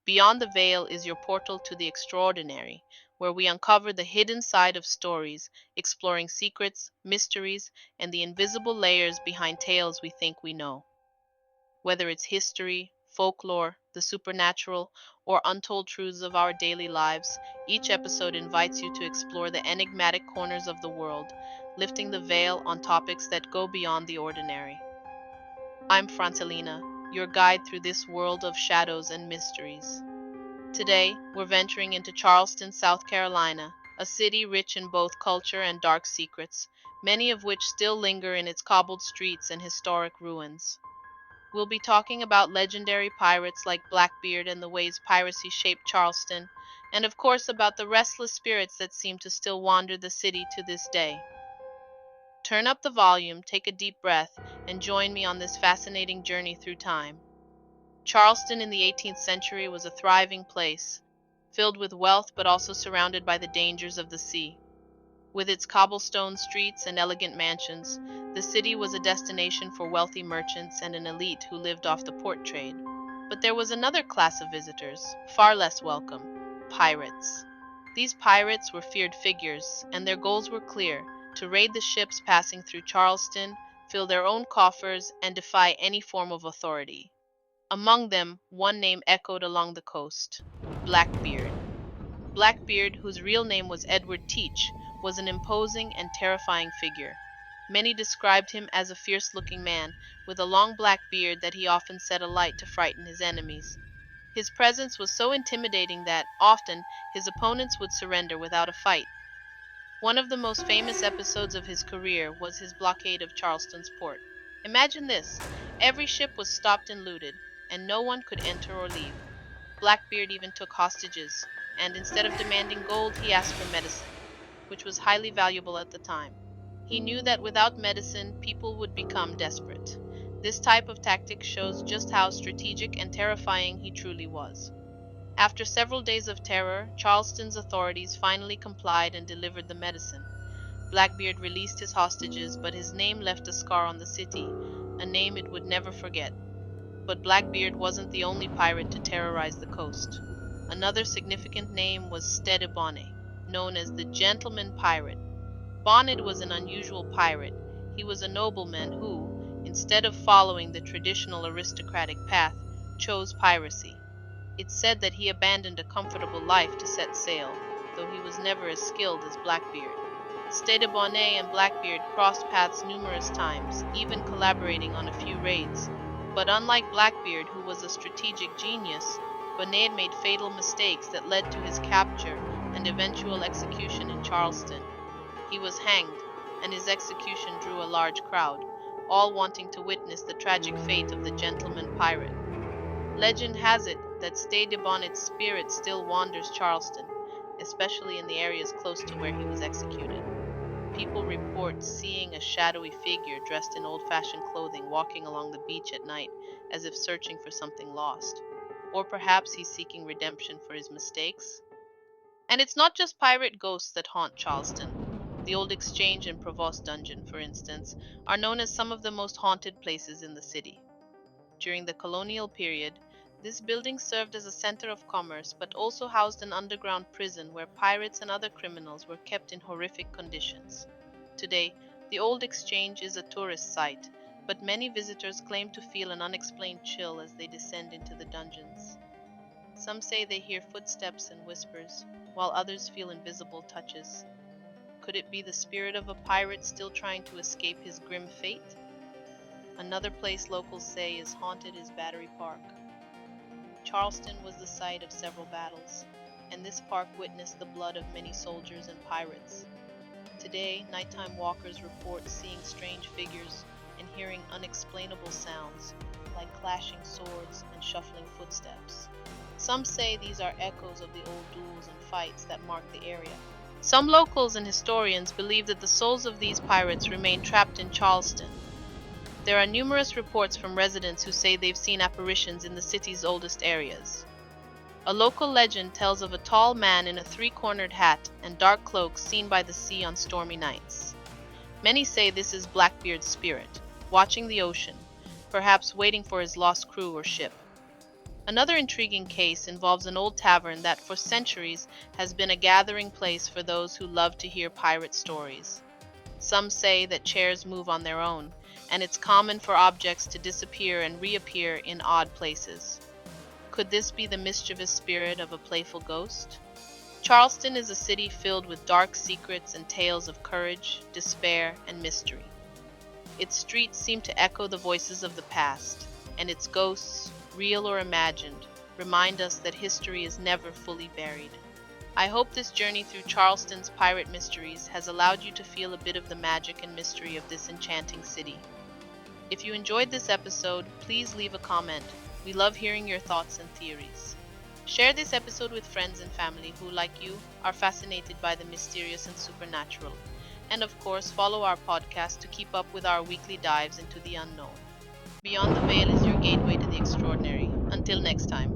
Beyond the veil is your portal to the extraordinary, where we uncover the hidden side of stories, exploring secrets, mysteries, and the invisible layers behind tales we think we know. Whether it's history, folklore, the supernatural, or untold truths of our daily lives, each episode invites you to explore the enigmatic corners of the world, lifting the veil on topics that go beyond the ordinary. I'm Francelina, your guide through this world of shadows and mysteries. Today, we're venturing into Charleston, South Carolina, a city rich in both culture and dark secrets, many of which still linger in its cobbled streets and historic ruins. We'll be talking about legendary pirates like Blackbeard and the ways piracy shaped Charleston, and of course about the restless spirits that seem to still wander the city to this day. Turn up the volume, take a deep breath, and join me on this fascinating journey through time. Charleston in the 18th century was a thriving place, filled with wealth but also surrounded by the dangers of the sea. With its cobblestone streets and elegant mansions, the city was a destination for wealthy merchants and an elite who lived off the port trade. But there was another class of visitors, far less welcome: pirates. These pirates were feared figures, and their goals were clear: to raid the ships passing through Charleston, fill their own coffers, and defy any form of authority. Among them, one name echoed along the coast: Blackbeard. Blackbeard, whose real name was Edward Teach, was an imposing and terrifying figure. Many described him as a fierce-looking man, with a long black beard that he often set alight to frighten his enemies. His presence was so intimidating that, often, his opponents would surrender without a fight. One of the most famous episodes of his career was his blockade of Charleston's port. Imagine this: every ship was stopped and looted, and no one could enter or leave. Blackbeard even took hostages, and instead of demanding gold, he asked for medicine, which was highly valuable at the time. He knew that without medicine, people would become desperate. This type of tactic shows just how strategic and terrifying he truly was. After several days of terror, Charleston's authorities finally complied and delivered the medicine. Blackbeard released his hostages, but his name left a scar on the city, a name it would never forget. But Blackbeard wasn't the only pirate to terrorize the coast. Another significant name was Stede Bonnet, known as the Gentleman Pirate. Bonnet was an unusual pirate. He was a nobleman who, instead of following the traditional aristocratic path, chose piracy. It's said that he abandoned a comfortable life to set sail, though he was never as skilled as Blackbeard. Stede Bonnet and Blackbeard crossed paths numerous times, even collaborating on a few raids. But unlike Blackbeard, who was a strategic genius, Bonnet made fatal mistakes that led to his capture and eventual execution in Charleston. He was hanged, and his execution drew a large crowd, all wanting to witness the tragic fate of the gentleman pirate. Legend has it that Stede Bonnet's spirit still wanders Charleston, especially in the areas close to where he was executed. People report seeing a shadowy figure dressed in old-fashioned clothing walking along the beach at night as if searching for something lost. Or perhaps he's seeking redemption for his mistakes. And it's not just pirate ghosts that haunt Charleston. The Old Exchange and Provost Dungeon, for instance, are known as some of the most haunted places in the city. During the colonial period, this building served as a center of commerce, but also housed an underground prison where pirates and other criminals were kept in horrific conditions. Today, the Old Exchange is a tourist site, but many visitors claim to feel an unexplained chill as they descend into the dungeons. Some say they hear footsteps and whispers, while others feel invisible touches. Could it be the spirit of a pirate still trying to escape his grim fate? Another place locals say is haunted is Battery Park. Charleston was the site of several battles, and this park witnessed the blood of many soldiers and pirates. Today, nighttime walkers report seeing strange figures and hearing unexplainable sounds, like clashing swords and shuffling footsteps. Some say these are echoes of the old duels and fights that marked the area. Some locals and historians believe that the souls of these pirates remain trapped in Charleston. There are numerous reports from residents who say they've seen apparitions in the city's oldest areas. A local legend tells of a tall man in a three-cornered hat and dark cloak seen by the sea on stormy nights. Many say this is Blackbeard's spirit, watching the ocean, perhaps waiting for his lost crew or ship. Another intriguing case involves an old tavern that for centuries has been a gathering place for those who love to hear pirate stories. Some say that chairs move on their own, and it's common for objects to disappear and reappear in odd places. Could this be the mischievous spirit of a playful ghost? Charleston is a city filled with dark secrets and tales of courage, despair, and mystery. Its streets seem to echo the voices of the past, and its ghosts, real or imagined, remind us that history is never fully buried. I hope this journey through Charleston's pirate mysteries has allowed you to feel a bit of the magic and mystery of this enchanting city. If you enjoyed this episode, please leave a comment. We love hearing your thoughts and theories. Share this episode with friends and family who, like you, are fascinated by the mysterious and supernatural. And of course, follow our podcast to keep up with our weekly dives into the unknown. Beyond the Veil is your gateway to the extraordinary. Until next time,